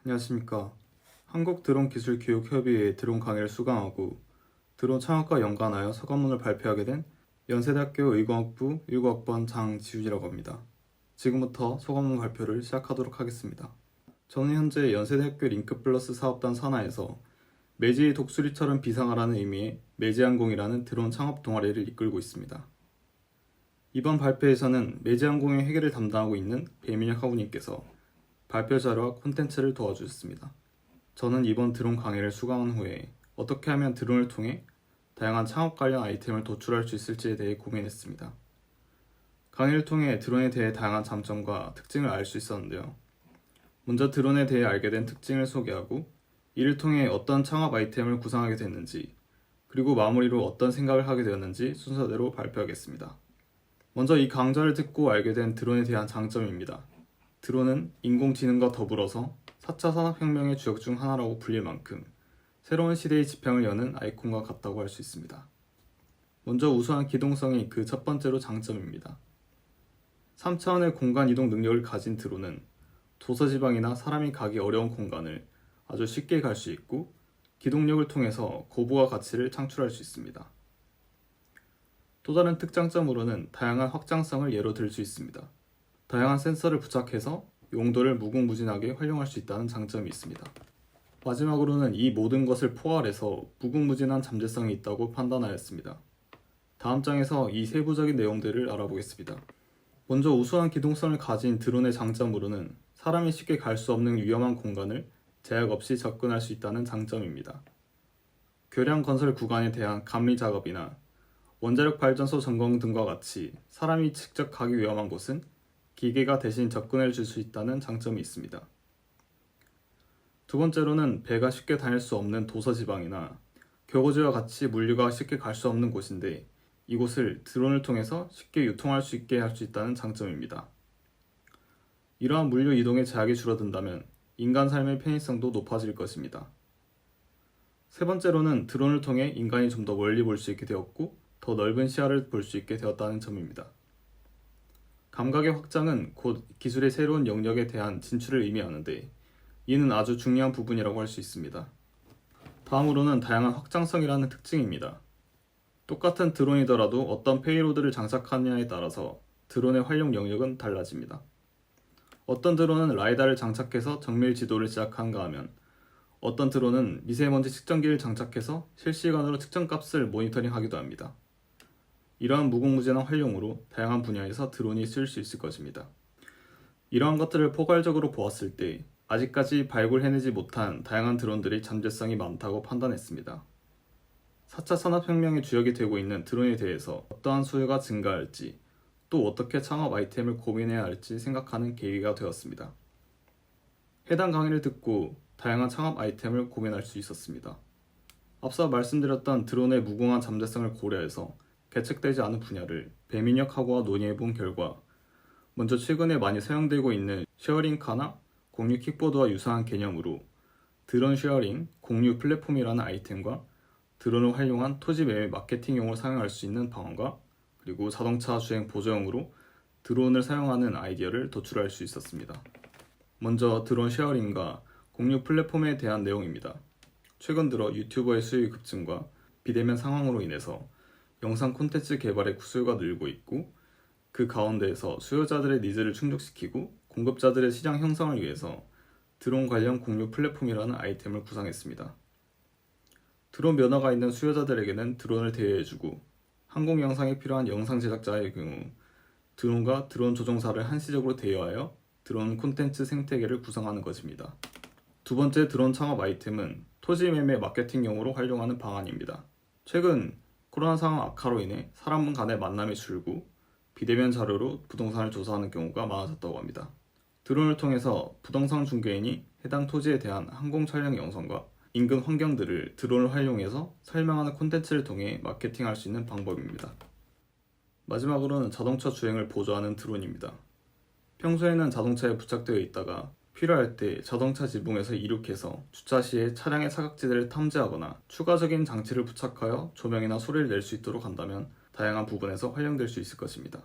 안녕하십니까. 한국드론기술교육협의회 드론 강의를 수강하고 드론 창업과 연관하여 서강문을 발표하게 된 연세대학교 의공학부 19학번 장지훈이라고 합니다. 지금부터 서강문 발표를 시작하도록 하겠습니다. 저는 현재 연세대학교 링크플러스 사업단 산하에서 매지의 독수리처럼 비상하라는 의미의 매지항공이라는 드론 창업 동아리를 이끌고 있습니다. 이번 발표에서는 매지항공의 회계를 담당하고 있는 배민혁 학우님께서 발표 자료와 콘텐츠를 도와주셨습니다. 저는 이번 드론 강의를 수강한 후에 어떻게 하면 드론을 통해 다양한 창업 관련 아이템을 도출할 수 있을지에 대해 고민했습니다. 강의를 통해 드론에 대해 다양한 장점과 특징을 알 수 있었는데요. 먼저 드론에 대해 알게 된 특징을 소개하고 이를 통해 어떤 창업 아이템을 구상하게 됐는지 그리고 마무리로 어떤 생각을 하게 되었는지 순서대로 발표하겠습니다. 먼저 이 강좌를 듣고 알게 된 드론에 대한 장점입니다. 드론은 인공지능과 더불어서 4차 산업혁명의 주역 중 하나라고 불릴 만큼 새로운 시대의 지평을 여는 아이콘과 같다고 할 수 있습니다. 먼저 우수한 기동성이 그 첫 번째로 장점입니다. 3차원의 공간 이동 능력을 가진 드론은 도서지방이나 사람이 가기 어려운 공간을 아주 쉽게 갈 수 있고 기동력을 통해서 고부가 가치를 창출할 수 있습니다. 또 다른 특장점으로는 다양한 확장성을 예로 들 수 있습니다. 다양한 센서를 부착해서 용도를 무궁무진하게 활용할 수 있다는 장점이 있습니다. 마지막으로는 이 모든 것을 포괄해서 무궁무진한 잠재성이 있다고 판단하였습니다. 다음 장에서 이 세부적인 내용들을 알아보겠습니다. 먼저 우수한 기동성을 가진 드론의 장점으로는 사람이 쉽게 갈 수 없는 위험한 공간을 제약 없이 접근할 수 있다는 장점입니다. 교량 건설 구간에 대한 감리 작업이나 원자력 발전소 점검 등과 같이 사람이 직접 가기 위험한 곳은 기계가 대신 접근해 줄 수 있다는 장점이 있습니다. 두 번째로는 배가 쉽게 다닐 수 없는 도서지방이나 교고지와 같이 물류가 쉽게 갈 수 없는 곳인데 이곳을 드론을 통해서 쉽게 유통할 수 있게 할 수 있다는 장점입니다. 이러한 물류 이동의 제약이 줄어든다면 인간 삶의 편의성도 높아질 것입니다. 세 번째로는 드론을 통해 인간이 좀 더 멀리 볼 수 있게 되었고 더 넓은 시야를 볼 수 있게 되었다는 점입니다. 감각의 확장은 곧 기술의 새로운 영역에 대한 진출을 의미하는데 이는 아주 중요한 부분이라고 할 수 있습니다. 다음으로는 다양한 확장성이라는 특징입니다. 똑같은 드론이더라도 어떤 페이로드를 장착하느냐에 따라서 드론의 활용 영역은 달라집니다. 어떤 드론은 라이다를 장착해서 정밀 지도를 시작한가 하면 어떤 드론은 미세먼지 측정기를 장착해서 실시간으로 측정값을 모니터링하기도 합니다. 이러한 무궁무진한 활용으로 다양한 분야에서 드론이 쓰일 수 있을 것입니다. 이러한 것들을 포괄적으로 보았을 때 아직까지 발굴해내지 못한 다양한 드론들의 잠재성이 많다고 판단했습니다. 4차 산업혁명의 주역이 되고 있는 드론에 대해서 어떠한 수요가 증가할지 또 어떻게 창업 아이템을 고민해야 할지 생각하는 계기가 되었습니다. 해당 강의를 듣고 다양한 창업 아이템을 고민할 수 있었습니다. 앞서 말씀드렸던 드론의 무궁한 잠재성을 고려해서 개척되지 않은 분야를 배민혁 학우와 논의해본 결과 먼저 최근에 많이 사용되고 있는 쉐어링카나 공유 킥보드와 유사한 개념으로 드론 쉐어링 공유 플랫폼이라는 아이템과 드론을 활용한 토지 매매 마케팅용으로 사용할 수 있는 방안과 그리고 자동차 주행 보조용으로 드론을 사용하는 아이디어를 도출할 수 있었습니다. 먼저 드론 쉐어링과 공유 플랫폼에 대한 내용입니다. 최근 들어 유튜버의 수익 급증과 비대면 상황으로 인해서 영상 콘텐츠 개발의 수요가 늘고 있고 그 가운데에서 수요자들의 니즈를 충족시키고 공급자들의 시장 형성을 위해서 드론 관련 공유 플랫폼이라는 아이템을 구상했습니다. 드론 면허가 있는 수요자들에게는 드론을 대여해주고 항공 영상에 필요한 영상 제작자의 경우 드론과 드론 조종사를 한시적으로 대여하여 드론 콘텐츠 생태계를 구성하는 것입니다. 두 번째 드론 창업 아이템은 토지 매매 마케팅용으로 활용하는 방안입니다. 최근 코로나 상황 악화로 인해 사람 간의 만남이 줄고 비대면 자료로 부동산을 조사하는 경우가 많아졌다고 합니다. 드론을 통해서 부동산 중개인이 해당 토지에 대한 항공 촬영 영상과 인근 환경들을 드론을 활용해서 설명하는 콘텐츠를 통해 마케팅할 수 있는 방법입니다. 마지막으로는 자동차 주행을 보조하는 드론입니다. 평소에는 자동차에 부착되어 있다가 필요할 때 자동차 지붕에서 이륙해서 주차 시에 차량의 사각지대를 탐지하거나 추가적인 장치를 부착하여 조명이나 소리를 낼 수 있도록 한다면 다양한 부분에서 활용될 수 있을 것입니다.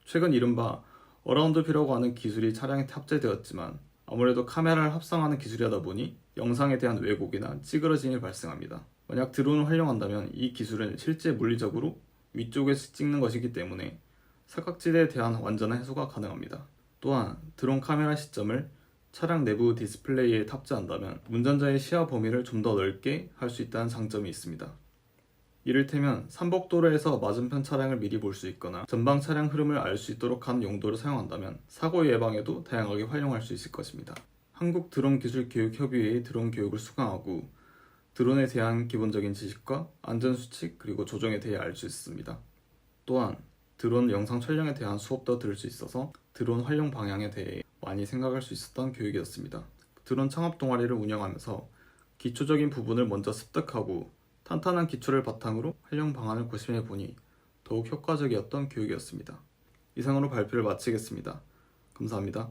최근 이른바 어라운드 뷰라고 하는 기술이 차량에 탑재되었지만 아무래도 카메라를 합성하는 기술이다 보니 영상에 대한 왜곡이나 찌그러짐이 발생합니다. 만약 드론을 활용한다면 이 기술은 실제 물리적으로 위쪽에서 찍는 것이기 때문에 사각지대에 대한 완전한 해소가 가능합니다. 또한 드론 카메라 시점을 차량 내부 디스플레이에 탑재한다면 운전자의 시야 범위를 좀 더 넓게 할 수 있다는 장점이 있습니다. 이를테면 산복도로에서 맞은편 차량을 미리 볼 수 있거나 전방 차량 흐름을 알 수 있도록 하는 용도로 사용한다면 사고 예방에도 다양하게 활용할 수 있을 것입니다. 한국 드론 기술 교육 협의회의 드론 교육을 수강하고 드론에 대한 기본적인 지식과 안전 수칙 그리고 조정에 대해 알 수 있습니다. 또한 드론 영상 촬영에 대한 수업도 들을 수 있어서 드론 활용 방향에 대해 많이 생각할 수 있었던 교육이었습니다. 드론 창업 동아리를 운영하면서 기초적인 부분을 먼저 습득하고 탄탄한 기초를 바탕으로 활용 방안을 고심해 보니 더욱 효과적이었던 교육이었습니다. 이상으로 발표를 마치겠습니다. 감사합니다.